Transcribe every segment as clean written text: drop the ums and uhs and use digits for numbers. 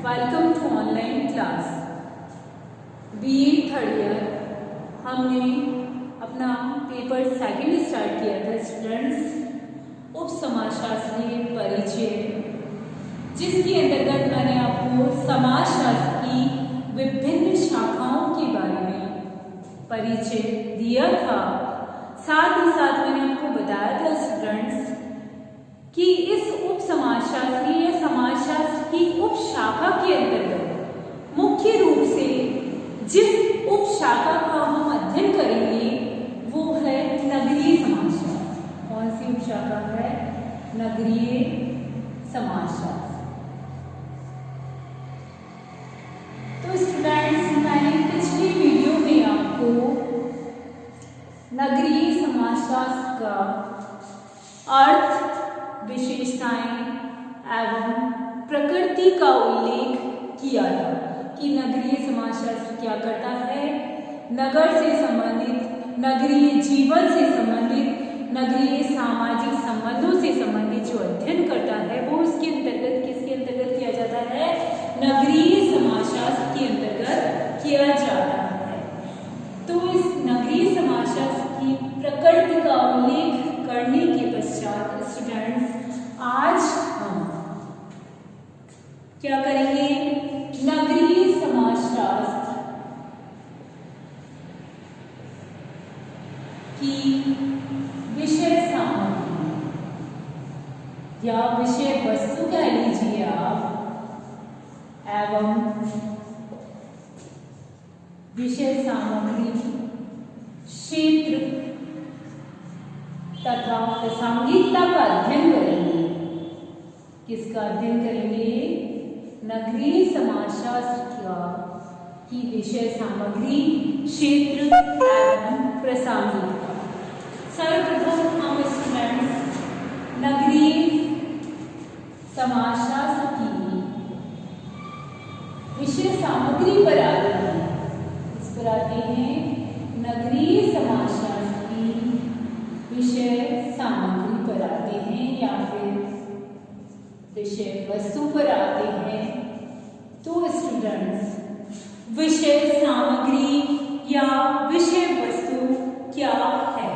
Welcome to online class. BA third year हमने अपना paper second start किया था स्टूडेंट्स, उप समाजशास्त्रीय परिचय, जिसके अंतर्गत मैंने आपको समाजशास्त्र की विभिन्न शाखाओं के बारे में परिचय दिया था। साथ ही साथ मैंने आपको बताया था स्टूडेंट्स कि इस उप समाजशास्त्री या समाजशास्त्र की उप शाखा के अंतर्गत मुख्य रूप से जिस उप शाखा का हम अध्ययन करेंगे वो है नगरीय समाजशास्त्र। कौन सी उप शाखा है? नगरीय समाजशास्त्र। तो स्टूडेंट्स, मैंने पिछली वीडियो में आपको नगरीय समाजशास्त्र का अर्थ, विशेषताएं एवं प्रकृति का उल्लेख किया था कि नगरीय समाजशास्त्र क्या करता है। नगर से संबंधित, नगरीय जीवन से संबंधित, नगरीय सामाजिक संबंधों से संबंधित जो अध्ययन करता है वो उसके अंतर्गत किसके अंतर्गत किया जाता है? नगरीय समाजशास्त्र के अंतर्गत किया जाता है। तो इस नगरीय समाजशास्त्र की प्रकृति का उल्लेख करने के पश्चात स्टूडेंट्स आज हम क्या करेंगे? नगरीय समाजशास्त्र की विषय सामग्री या विषय वस्तु कह लीजिए आप, एवं विषय सामग्री, क्षेत्र तथा प्रासंगिकता का अध्ययन करेंगे। किसका अध्ययन करेंगे? नगरीय समाजशास्त्र की विषय सामग्री, क्षेत्र एवं प्रासंगिकता। सर्वप्रथम हम स्टूडेंट्स नगरीय समाजशास्त्र की विषय सामग्री पर आते हैं। इस पर आते हैं नगरीय समाजशास्त्र की विषय सामग्री पर आते हैं या फिर विषय वस्तु पर आते हैं। तो स्टूडेंट्स, विषय सामग्री या विषय वस्तु क्या है?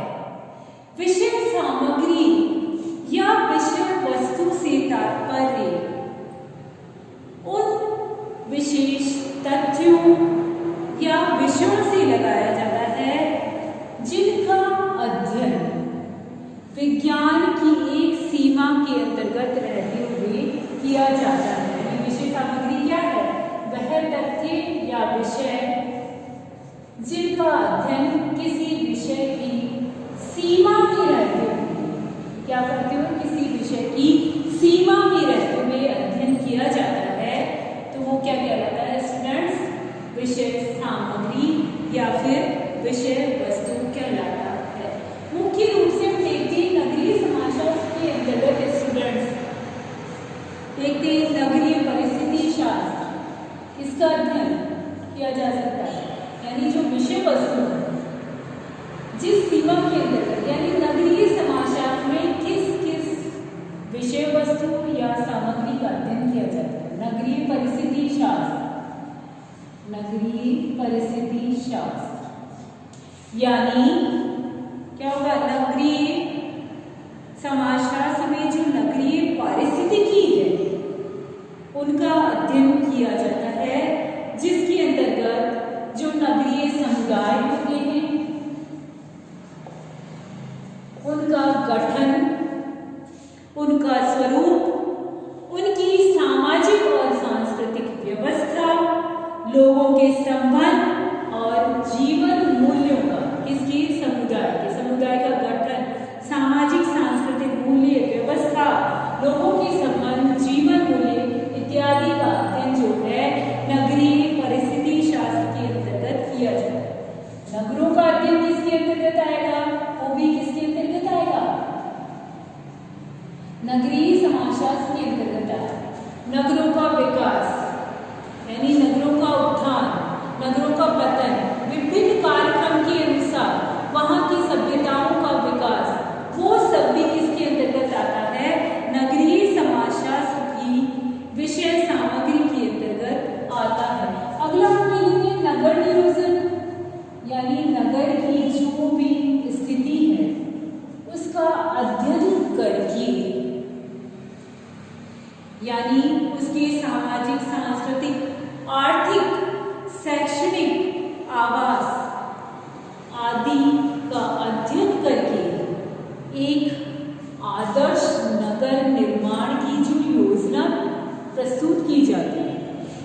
विषय सामग्री या विषय वस्तु से तात्पर्य उन विशेष तथ्यों या विषयों से लगाया जाता है जिनका अध्ययन विज्ञान की एक सीमा के अंतर्गत रहते हुए किया जाता है। विषय सामग्री क्या है? वह तथ्य या विषय जिनका अध्ययन किसी विषय की सीमा में रहते हुए क्या करते हो? किसी विषय की सीमा में रहते हुए अध्ययन किया जाता है। तो वो क्या कहलाता है स्टूडेंट्स? विषय सामग्री या फिर विषय वस्तु कहलाता है। मुख्य रूप से हम देखते हैं नगरीय समाजशास्त्र के अंतर्गत स्टूडेंट्स देखते हैं नगरीय परिस्थिति शास्त्र, इसका अध्ययन किया जा सकता है। यानी जो विषय वस्तु है जिस सीमा के अंतर्गत, यानी नगरीय समाजशास्त्र में किस किस विषय वस्तु या सामग्री का अध्ययन किया जाता है? नगरीय परिस्थिति शास्त्र, नगरीय परिस्थिति शास्त्र यानी क्या होगा? नगरीय समाजशास्त्र में जो नगरीय पारिस्थितिकी है उनका अध्ययन किया जाता है, जिसके अंतर्गत जो नगरीय समुदाय होते हैं उनका गठन, उनका स्वरूप, उनकी सामाजिक और सांस्कृतिक व्यवस्था, लोगों के संबंध और जीवन मूल्यों का, किसके? समुदाय का गठन, सामाजिक सांस्कृतिक मूल्य व्यवस्था, लोगों के संबंध, जीवन मूल्य इत्यादि का अध्ययन जो है नगरीय परिस्थिति शास्त्र के अंतर्गत किया जाता है। नगरों का अध्ययन किसके अंतर्गत आएगा? वो भी किसके अंतर्गत आएगा? नगरीय समाजशास्त्र के अंतर्गत आएगा। नगरों का विकास यानी नगरों का उत्थान, नगरों का पतन, विभिन्न कार्यक्रम के अनुसार वहां की सभ्यताओं का विकास, वो सब भी किसके अंतर्गत आता है? नगरीय समाजशास्त्र की विषय सामग्री के अंतर्गत यानी उसके सामाजिक, सांस्कृतिक, आर्थिक, शैक्षणिक, आवास आदि का अध्ययन करके एक आदर्श नगर निर्माण की जो योजना प्रस्तुत की जाती है,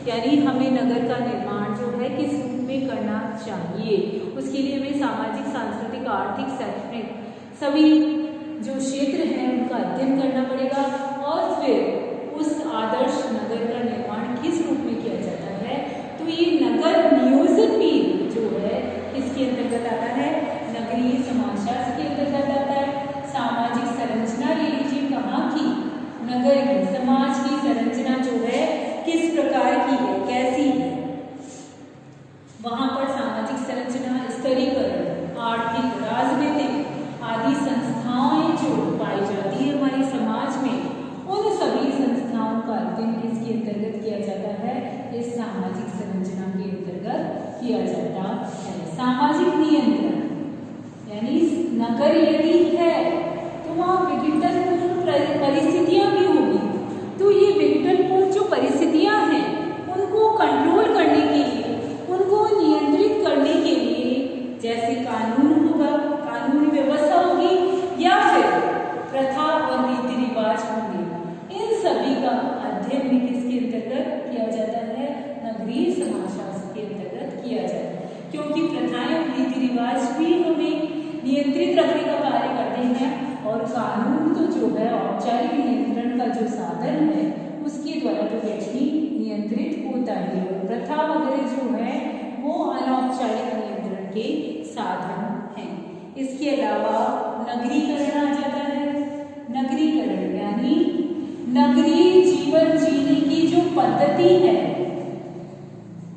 यानी हमें नगर का निर्माण जो है किस रूप में करना चाहिए, उसके लिए हमें सामाजिक, सांस्कृतिक, आर्थिक, शैक्षणिक सभी जो क्षेत्र हैं उनका अध्ययन करना पड़ेगा और फिर उस आदर्श नगर का निर्माण किस रूप में किया जाता है। तो ये नगर नियोजन भी जो है इसके अंतर्गत आता है, नगरीय समाजशास्त्र के अंतर्गत आता है। सामाजिक संरचना ले लीजिए, कहाँ की, नगर की, समाज की संरचना जो है किस प्रकार की है, कैसी है, वहां पर सामाजिक संरचना, स्तरीकरण, आर्थिक, राजनीतिक आदि संस्थाएं जो पाई जाती है हमारे समाज में, उन सभी संस्थाओं का अध्ययन किसके अंतर्गत किया जाता है, इस सामाजिक संरचना के अंतर्गत किया जाता है। सामाजिक नियंत्रण, यानी नगर यदि है तो वहाँ विघटनपूर्ण परिस्थितियां भी होगी, तो ये विघटनपूर्ण जो परिस्थितियां हैं उनको कंट्रोल करने के लिए, उनको नियंत्रित करने के लिए जैसे कानून होगा, कानूनी व्यवस्था होगी या फिर प्रथा और रीति रिवाज होंगे, इन सभी का अध्ययन भी किसके अंतर्गत किया जाता है, नगरीय समाजशास्त्र के अंतर्गत किया जाता है। क्योंकि प्रथाएं और रीति रिवाज भी हमें नियंत्रित रखने का कार्य करते हैं और कानून तो जो है औपचारिक नियंत्रण का जो साधन है उसके द्वारा तो व्यक्ति नियंत्रित होता है, और प्रथा वगैरह जो है वो अनौपचारिक नियंत्रण के साधन हैं। इसके अलावा नगरीकरण आ जाता है। नगरीकरण यानी नगरीय जीवन जीने की जो पद्धति है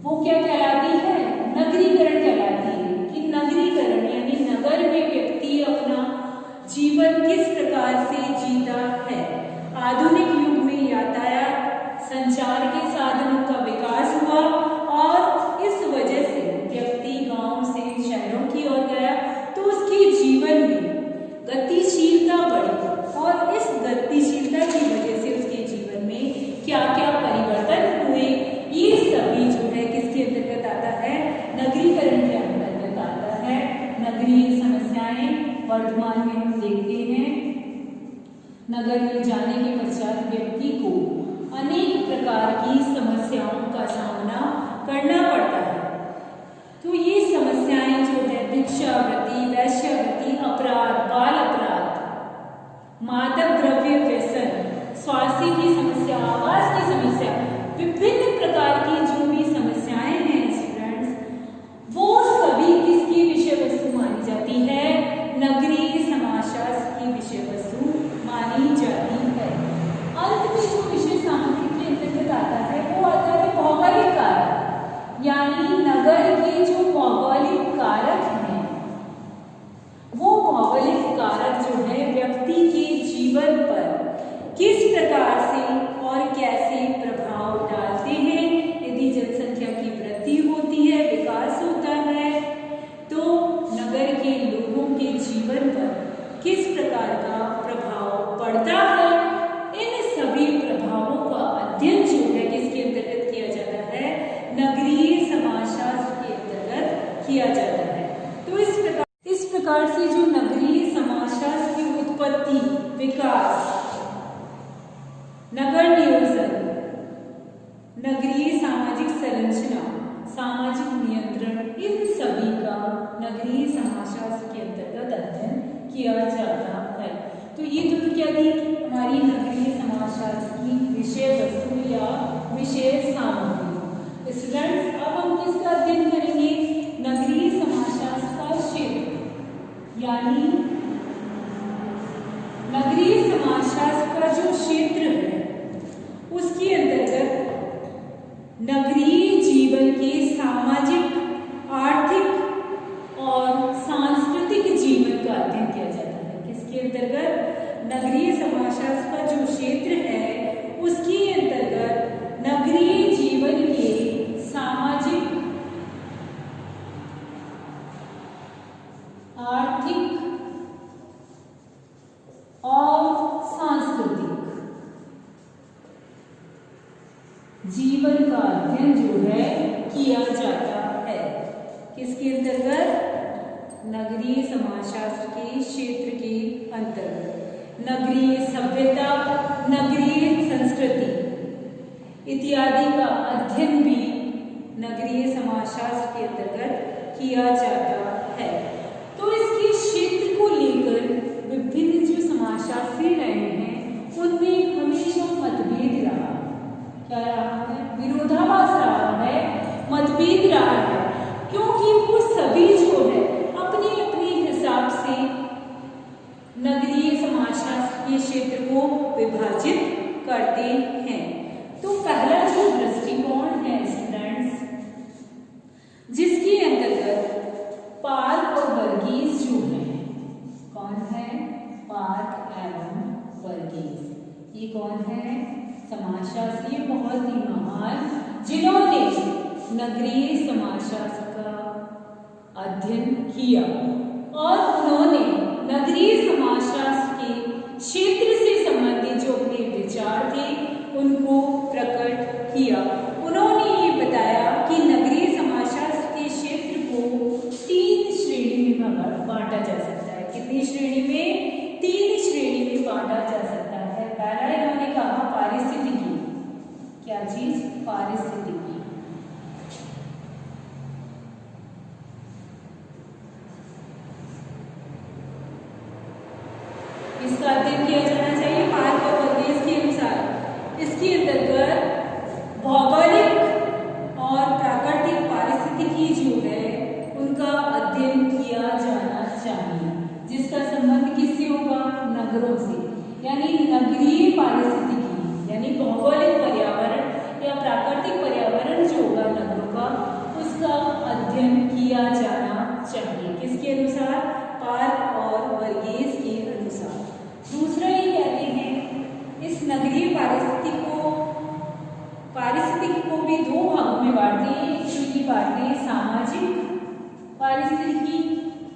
वो क्या कहलाती है, नगरीकरण कहलाती है। कि नगरीकरण यानी नगर में व्यक्ति अपना जीवन किस प्रकार से जीता है। आधुनिक युग में यातायात, संचार के साधनों का विकास हुआ और इस वजह से व्यक्ति गांव से शहरों की ओर गया, तो उसके जीवन में गतिशीलता बढ़ी और इस गतिशीलता की वजह से उसके जीवन में क्या क्या परिवर्तन हुए, ये सभी जो है किसके अंतर्गत आता है, नगरीकरण के अंतर्गत आता है। नगरीय समस्याएं वर्तमान में हम देखते हैं, नगर में जाने के पश्चात व्यक्ति को अनेक प्रकार की समस्याओं का सामना करना पड़ता है। तो ये समस्याएं जो है भिक्षावृत्ति, वैश्यावृत्ति, अपराध, बाल अपराध, मादक द्रव्य व्यसन, स्वास्थ्य की समस्या, आवास की समस्या, विभिन्न प्रकार की जो भी समस्याएं हैं स्टूडेंट्स, वो सभी किसकी विषय वस्तु मानी जाती है, नगरीय समाजशास्त्र की विषय वस्तु मानी जाती है। अंत में जो विषय सामग्री के अंतर्गत आता है वो आता है भौगोलिक कारक, यानी नगर के जो भौगोलिक कारक हैं वो भौगोलिक कारक जो है व्यक्ति के जीवन पर किस प्रकार से और कैसे प्रभाव डालते हैं। यदि जनसंख्या की वृद्धि होती है, विकास होता है, तो नगर के लोगों के जीवन पर किस प्रकार का प्रभाव पड़ता है, इन सभी प्रभावों का अध्ययन जो है किसके अंतर्गत किया जाता है, नगरीय समाजशास्त्र के अंतर्गत किया जाता है। तो इस प्रकार से जो नगरीय समाजशास्त्र की उत्पत्ति, विकास, नगर नियोजन, नगरीय सामाजिक संरचना, सामाजिक नियंत्रण, इन सभी का नगरीय समाजशास्त्र के अंतर्गत अध्ययन किया जाता है। तो ये तो क्या थी हमारी नगरीय समाजशास्त्र की विषय वस्तु या विषय सामग्री। स्टूडेंट्स, अब हम किसका अध्ययन करेंगे, नगरीय समाजशास्त्र का क्षेत्र, यानी नगरीय समाजशास्त्र का जो क्षेत्र है उसके अंतर्गत नगरीय जीवन के सामाजिक, आर्थिक और सांस्कृतिक जीवन का अध्ययन किया जाता है। किसके अंतर्गत, नगरीय समाजशास्त्र का जो क्षेत्र है उसके अंतर्गत नगरीय जीवन के सामाजिक, आर्थिक जीवन का अध्ययन जो है किया जाता है। किसके अंतर्गत? नगरीय समाजशास्त्र के क्षेत्र के अंतर्गत। नगरीय सभ्यता, नगरीय संस्कृति इत्यादि का अध्ययन भी नगरीय समाजशास्त्र के अंतर्गत किया जाता है। तो इसके क्षेत्र को लेकर विभिन्न जो समाजशास्त्री रहे हैं उनमें हमेशा मतभेद रहा। क्या रहा है? विरोधाभास रहा है, मतभेद रहा है, क्योंकि वो सभी जो है अपने अपने हिसाब से नगरीय समाजशास्त्र के क्षेत्र को विभाजित करते हैं। तो पहला जो दृष्टिकोण है स्टूडेंट्स, जिसके अंतर्गत पार्क और वर्गीस जो है, कौन है? पार्क एवं वर्गीस। ये कौन है? समाजशास्त्री, बहुत ही महान, जिन्होंने नगरीय समाजशास्त्र का अध्ययन किया और उन्होंने नगरीय समाजशास्त्र के क्षेत्र से संबंधित जो अपने विचार थे उनको प्रकट किया। उन्होंने ये बताया कि नगरीय समाजशास्त्र के क्षेत्र को 3 श्रेणी में बांटा जा सकता है। कितनी श्रेणी में? 3 श्रेणी में बांटा जा सकता है। पहला इन्होंने कहा पारिस्थितिकी। क्या चीज? पारिस्थितिकी। इसका अध्ययन किया जाना चाहिए पार्क और वर्गीस के अनुसार। इसके अंतर्गत भौगोलिक और प्राकृतिक पारिस्थितिकी जो है उनका अध्ययन किया जाना चाहिए, जिसका संबंध किससे होगा? नगरों से। यानी नगरीय पारिस्थितिकी यानी भौगोलिक पर्यावरण या प्राकृतिक पर्यावरण जो होगा नगरों का, उसका अध्ययन किया जाना चाहिए। किसके अनुसार? पार्क और वर्गीस के अनुसार। दूसरा ये कहते हैं इस नगरीय पारिस्थितिकी को भी 2 भागों में बांटते हैं। एक तो ये बांटते हैं सामाजिक पारिस्थितिकी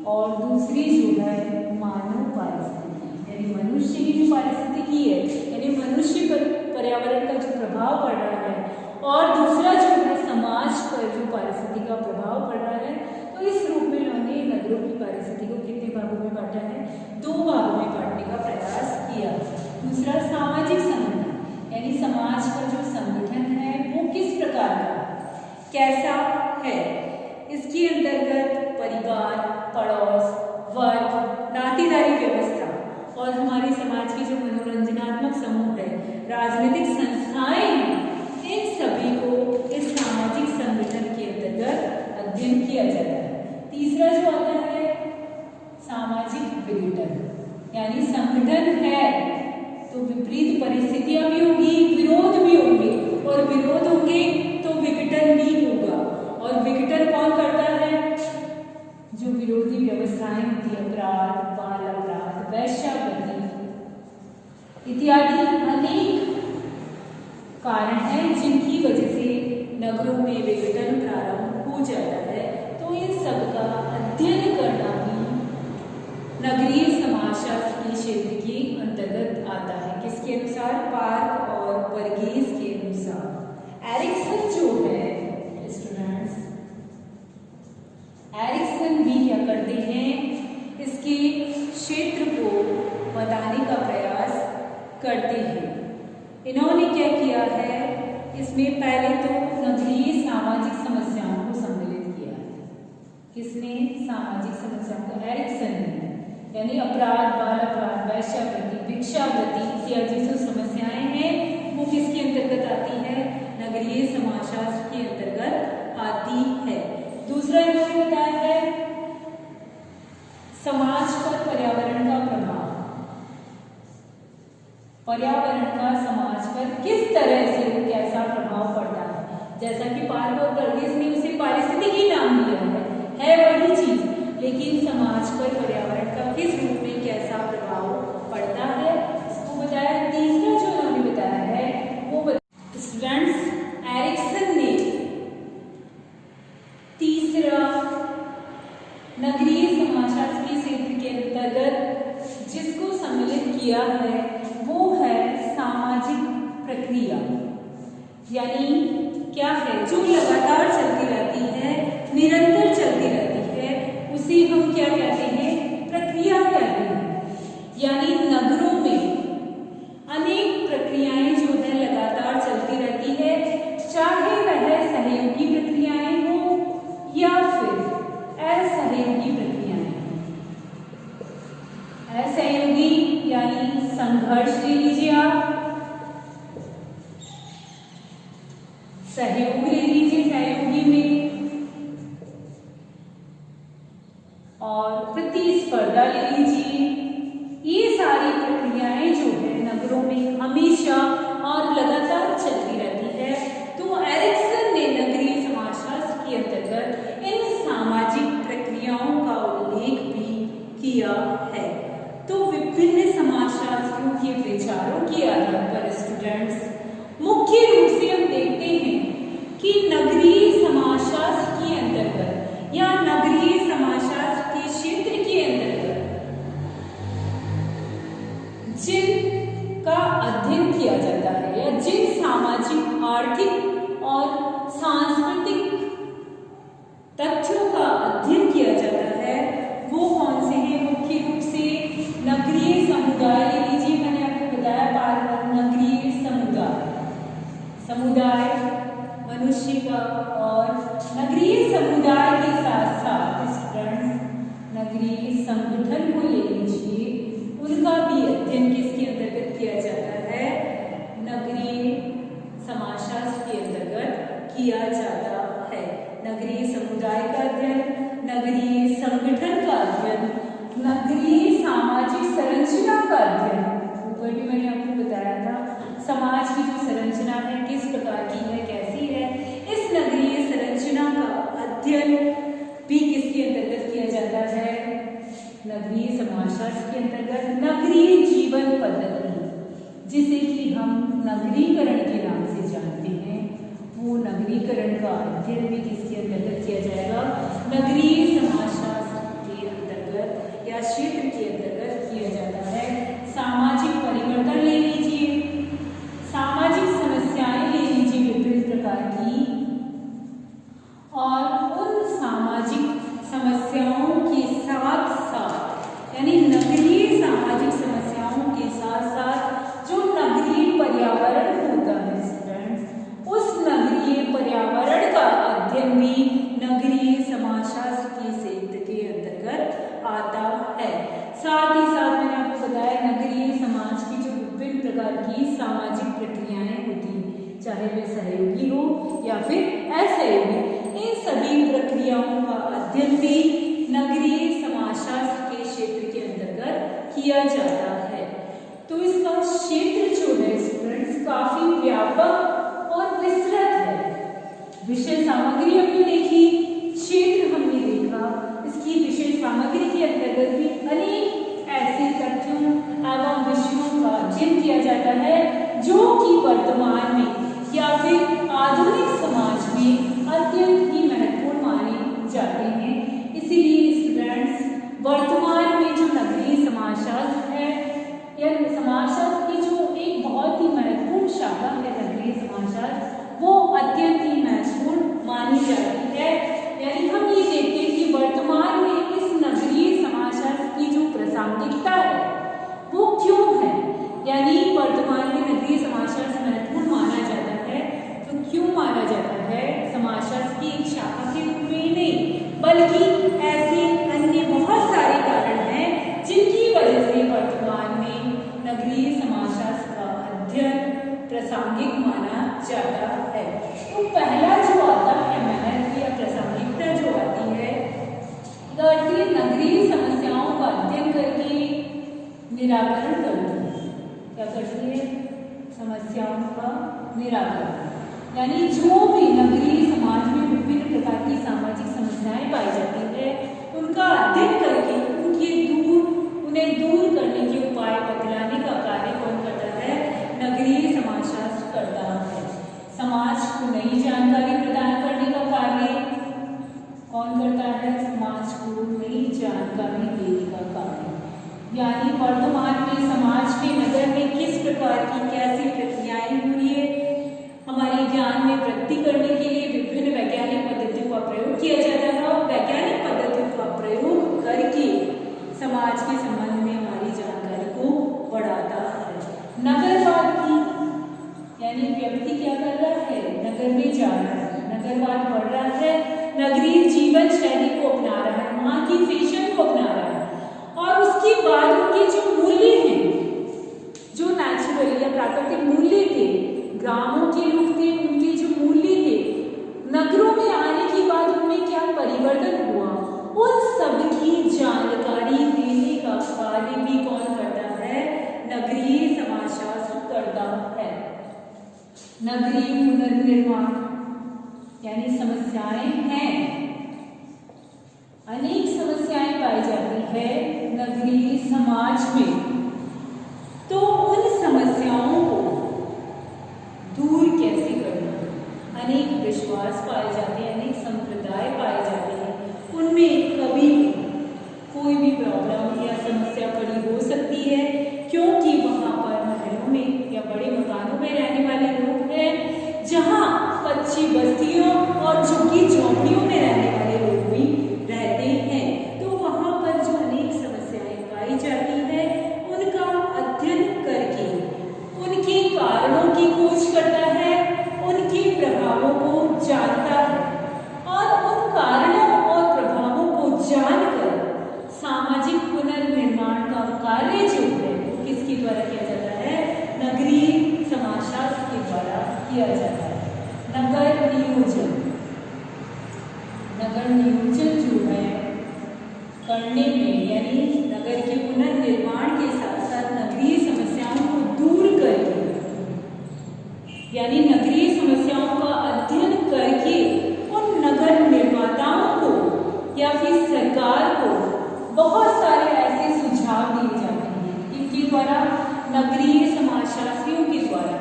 और दूसरी जो है मानव पारिस्थितिकी, यानी मनुष्य की जो पारिस्थितिकी है, यानी मनुष्य पर पर्यावरण का जो प्रभाव पड़ रहा है, और दूसरा जो है समाज पर जो पारिस्थितिकी का प्रभाव पड़ रहा है। तो इस रूप में उन्होंने नगरों की पारिस्थितिकी को कितने भागों में बांटा है? 2 भागों में बांटने का प्रयास किया। दूसरा सामाजिक संगठन, यानी समाज का जो संगठन है वो किस प्रकार का, कैसा है। इसके अंतर्गत परिवार, पड़ोस, वर्ग, नातेदारी व्यवस्था और हमारे समाज के जो मनोरंजनात्मक समूह है, राजनीतिक संस्थाएं हैं, इन सभी को इस सामाजिक संगठन के अंतर्गत अध्ययन किया जाता है। तीसरा जो आता है सामाजिक विघटन, यानी संगठन है तो विपरीत परिस्थितियां भी होगी, विरोध भी होंगे, और विरोध होंगे तो विघटन भी होगा। और विघटन कौन करता है? जो विरोधी व्यवस्थाएं होती है, अपराध, बाल अपराध, वेश्यावृत्ति इत्यादि अनेक कारण हैं जिनकी वजह से नगरों में विघटन प्रारंभ हो जाता है। तो इन सब का अध्ययन करना भी नगरीय समाजशास्त्र के क्षेत्र के अंतर्गत आता है। किसके अनुसार? पार्क और वर्गीस के अनुसार। एरिक्सन जो है स्टूडेंट्स, एरिक्सन भी क्या करते हैं? इसके क्षेत्र को बताने का प्रयास करते हैं। इन्होंने क्या किया है? इसमें पहले तो नगरीय सामाजिक समस्याओं को सम्मिलित किया है। किसने? सामाजिक समस्याओं को एरिक्सन ने, यानी अपराध, बाल अपराध, वेश्यावृत्ति, भिक्षावृत्ति इत्यादि जो समस्याएं हैं वो किसके अंतर्गत आती है? नगरीय समाजशास्त्र के अंतर्गत आती है। दूसरा इन्होंने बताया है समाज पर पर्यावरण का प्रभाव, पर्यावरण का समाज पर किस तरह से कैसा प्रभाव पड़ता है। जैसा कि पार्क और वर्गीस ने उसे पारिस्थितिकी नाम दिया है वही चीज, लेकिन समाज पर पर्यावरण का किस रूप में कैसा प्रभाव पड़ता है इसको बताया। तीसरा जो उन्होंने बताया है वो स्टूडेंट्स, एरिक्सन ने तीसरा नगरीय समाजशास्त्र क्षेत्र के अंतर्गत जिसको सम्मिलित किया है वो है सामाजिक प्रक्रिया, यानी क्या है, जो लगातार चलती रहती है, निरंतर चलती रहती है, उसे हम क्या कहते हैं, प्रक्रिया कहते हैं। यानी नगरों में अनेक प्रक्रियाएं जो है लगातार चलती रहती है, चाहे वह सहयोगी प्रक्रियाएं हो या फिर असहयोगी प्रक्रियाएं। असहयोगी यानी संघर्ष ले लीजिए आप, सहयोग ले लीजिए सहयोगी में, और प्रतिस्पर्धा ले लीजिए। ये सारी प्रक्रियाएं जो है नगरों में हमेशा और लगातार चलती रहती है। तो एरिक्सन ने नगरीय समाजशास्त्र के अंतर्गत इन सामाजिक प्रक्रियाओं का उल्लेख भी किया है। तो विभिन्न समाजशास्त्रियों के विचारों के आधार पर स्टूडेंट्स मुख्य रूप से हम देखते हैं कि नगरीय समाजशास्त्र के अंतर्गत या नगरीय समाजशास्त्र के क्षेत्र के अंतर्गत जिनका अध्ययन किया जाता है या जिन सामाजिक, आर्थिक और सांस्कृतिक तथ्यों का अध्ययन किया जाता है वो कौन से हैं? मुख्य रूप से नगरीय समुदाय ले लीजिए, मैंने आपको बताया बार बार, नगरीय समुदाय मनुष्य का, और नगरीय समुदाय के साथ साथ स्टूडेंट्स नगरीय संगठन को ले लीजिए, उनका भी अध्ययन किसके अंतर्गत किया जाता है? नगरीय समाजशास्त्र के अंतर्गत किया जाता है। नगरीय समुदाय का अध्ययन, नगरीय संगठन का अध्ययन, नगरीय सामाजिक संरचना का अध्ययन, ऊपर भी मैंने आपको बताया था समाज की जो संरचना है किस प्रकार की है, कैसी है, इस नगरीय संरचना का अध्ययन भी किसके अंतर्गत किया जाता है? नगरीय समाजशास्त्र के अंतर्गत। नगरीय जीवन पद्धति, जिसे कि हम नगरीकरण के नाम से जानते हैं, वो नगरीकरण का अध्ययन भी किसके अंतर्गत किया जाएगा? नगरीय समाजशास्त्र के अंतर्गत या क्षेत्र के अंतर्गत किया जाता है। सामाजिक परिवर्तन ले लीजिए, सामाजिक समस्याएं ले लीजिए विभिन्न प्रकार की, और उन सामाजिक समस्याओं के साथ साथ यानी नगरीय सामाजिक समस्याओं के साथ साथ जो नगरीय पर्यावरण होता है स्टूडेंट्स, उस नगरीय पर्यावरण का अध्ययन भी नगरीय समाजशास्त्र के क्षेत्र के अंतर्गत आता है। साथ ही साथ मैंने आपको बताया नगरीय समाज की जो विभिन्न प्रकार की सामाजिक प्रक्रियाएं होती हैं, चाहे वे सहयोगी हो या फिर असहयोगी, इन सभी प्रक्रियाओं का अध्ययन भी नगरीय समाजशास्त्र के क्षेत्र के अंतर्गत किया जाता है। तो इसका क्षेत्र जो है स्टूडेंट्स काफी व्यापक और विस्तृत है। विषय सामग्री हमने देखी, क्षेत्र हमने देखा, इसकी विषय सामग्री के अंतर्गत भी अनेक ऐसे तथ्यों एवं विषयों का अध्ययन किया जाता है जो कि वर्तमान में या फिर आधुनिक समाज में अत्यंत ही महत्वपूर्ण माने जाते हैं। इसीलिए स्टूडेंट्स वर्तमान में जो नगरीय समाजशास्त्र है या समाजशास्त्र की जो एक बहुत ही महत्वपूर्ण शाखा है नगरीय समाजशास्त्र, वो अत्यंत ही महत्वपूर्ण मानी जाती है। यानी हम ये देखते हैं कि वर्तमान में इस नगरीय समाजशास्त्र की जो प्रासंगिकता है वो क्यों है, यानी वर्तमान में नगरीय समाजशास्त्र महत्वपूर्ण माना जाता है। तो क्यों माना जाता है? समाजशास्त्र की एक शाखा के रूप में नहीं, बल्कि ऐसे अन्य बहुत सारे कारण हैं जिनकी वजह से वर्तमान में नगरीय समाजशास्त्र का अध्ययन प्रासंगिक माना जाता है। तो पहला जो आता है महत्व या प्रासंगिकता जो आती है, नगरीय समस्याओं का अध्ययन करके निराकरण करती है। क्या करती है? समस्याओं का निराकरण, यानी जो भी नगरीय समाज में विभिन्न प्रकार की सामाजिक समस्याएं पाई जाती है उनका अध्ययन करके उन्हें दूर करने के उपाय बतलाने का कार्य कौन करता है? नगरीय समाजशास्त्र करता है। समाज को नई जानकारी प्रदान करने का कार्य कौन करता है? समाज को नई जानकारी देने का कार्य। यानी वर्तमान में समाज में, नगर में किस प्रकार की कैसी प्रक्रियाएं हुई है, हमारे ज्ञान में वृद्धि करने नगरवाद की, यानी व्यक्ति क्या कर रहा है, नगर में जा रहा है, नगरवाद बढ़ रहा है, नगरीय जीवन शैली को अपना रहा है, वहां की फैशन को अपना रहा है, और उसके बाद उनके जो मूल्य हैं, जो नेचुरल या प्राकृतिक मूल्य थे, ग्रामों के लोग थे, उनके जो मूल्य थे, नगरों में आने के बाद उनमें क्या परिवर्तन हुआ, उन सब की जानकारी देने का कार्य भी कौन करता है, नगरीय समाजशास्त्र करता है। नगरीय पुनर्निर्माण यानी समस्याएं हैं, अनेक समस्याएं पाई जाती है नगरीय समाज में, तो उन समस्याओं को दूर कैसे करना, अनेक विश्वास पाए जाते हैं, अनेक संप्रदाय पाए जाते हैं, उनमें कभी भी कोई भी प्रॉब्लम या समस्या खड़ी हो सकती है, क्योंकि वहां पर महलों में या बड़े मकानों में रहने वाले लोग हैं, जहां कच्ची बस्तियों और झुग्गी झोंपड़ियों में रहने वाले लोग भी रहते हैं, तो वहां पर जो अनेक समस्याएं पाई जाती है उनका अध्ययन करके उनके कारणों की खोज करता है, उनके प्रभावों को जानता है, और उन कारणों और प्रभावों को जानकर सामाजिक पुनर्निर्माण का कार्य जो है वो किसके द्वारा किया जाता है, नगरीय समाजशास्त्र के द्वारा किया जाता है। नगर नियोजन, नगर नियोजन जो है करने में, यानी नगर के पुनर्निर्माण के साथ साथ नगरीय समस्याओं को दूर करके, यानी नगरीय समस्याओं का अध्ययन करके उन नगर निर्माताओं को या फिर सरकार को बहुत सारे ऐसे सुझाव दिए जाते हैं, इनके द्वारा नगरीय समाजशास्त्रियों के द्वारा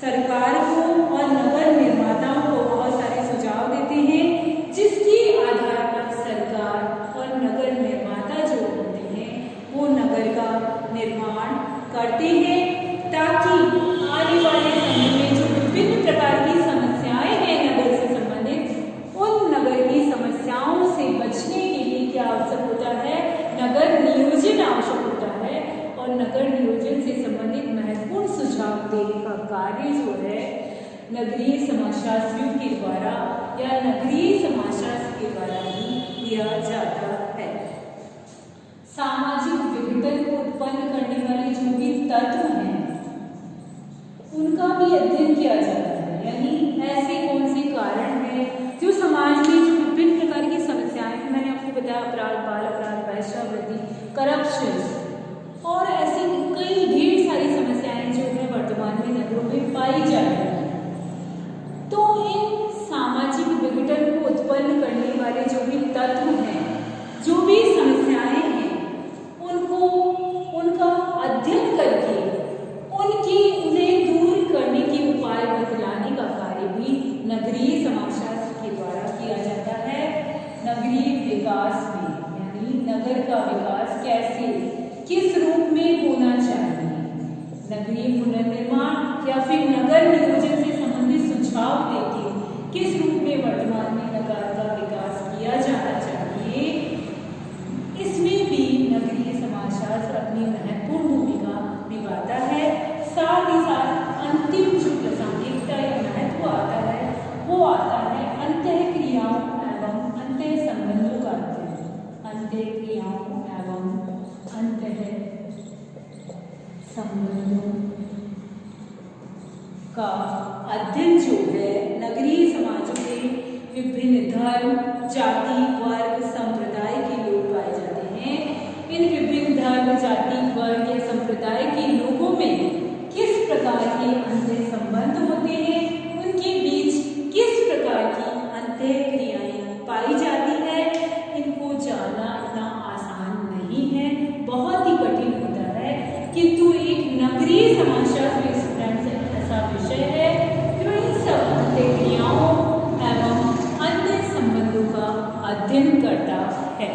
सरकार को और नगर निर्माताओं को बहुत सारे सुझाव देते हैं, जिसके आधार पर सरकार और नगर निर्माता जो होते हैं वो नगर का निर्माण करते हैं, ताकि आने वाले समय में जो विभिन्न प्रकार की समस्याएं हैं नगर से संबंधित, उन नगर की समस्याओं से बचने के लिए क्या आवश्यक होता है, नगर नियोजन आवश्यक होता है, और नगर नियोजन से संबंधित महत्वपूर्ण सुझाव देने का कार्य जो है नगरीय समाजशास्त्रियों के द्वारा या नगरीय समाजशास्त्र के द्वारा ही किया जाता है। सामाजिक विघटन को उत्पन्न करने वाले जो भी तत्व हैं उनका भी अध्ययन किया जाता है, यानी ऐसे कौन से कारण हैं जो समाज में जो विभिन्न प्रकार की समस्याएं हैं, मैंने आपको बताया अपराध, बाल अपराध, वेश्यावृत्ति, करप्शन और ऐसी कई ढेर सारी समस्याएं जो है वर्तमान में नगरों में पाई जा रही हैं, तो इन सामाजिक विघटन को उत्पन्न करने वाले जो भी तत्व हैं, जो भी समस्याएं हैं, उनको उनका अध्ययन करके उन्हें दूर करने के उपाय बतलाने का कार्य भी नगरीय समाजशास्त्र के द्वारा किया जाता है। नगरीय विकास में, यानी नगर का विकास कैसे, किस रूप में होना चाहिए, नगरीय पुनर्निर्माण या फिर नगर नियोजन से संबंधित सुझाव देके किस रूप में वर्तमान में नगर का विकास किया जाना चाहिए, इसमें भी नगरीय समाजशास्त्र अपनी महत्वपूर्ण भूमिका निभाता है। साथ ही साथ अंतिम जो प्रासंगिकता या महत्व आता है वो आता है अंतः क्रियाओं एवं अंतः संबंधों का अध्ययन, अंतः क्रियाओं एवं अंतः संबंधों का अध्ययन जो है नगरीय समाजों में विभिन्न धर्म, जाति, वर्ग, संप्रदाय के लोग पाए जाते हैं। इन विभिन्न धर्म, जाति, वर्ग या संप्रदाय के लोगों में किस प्रकार के अंतः संबंध होते हैं, उनके बीच किस प्रकार की अंतः क्रियाएं पाई जाती है, इनको जानना इतना आसान नहीं है, बहुत ही कठिन होता है, किंतु एक नगरीय समाजशास्त्र स्टूडेंट से ऐसा विषय है जो इन सब अंतः क्रियाओं एवं अन्य संबंधों का अध्ययन करता है।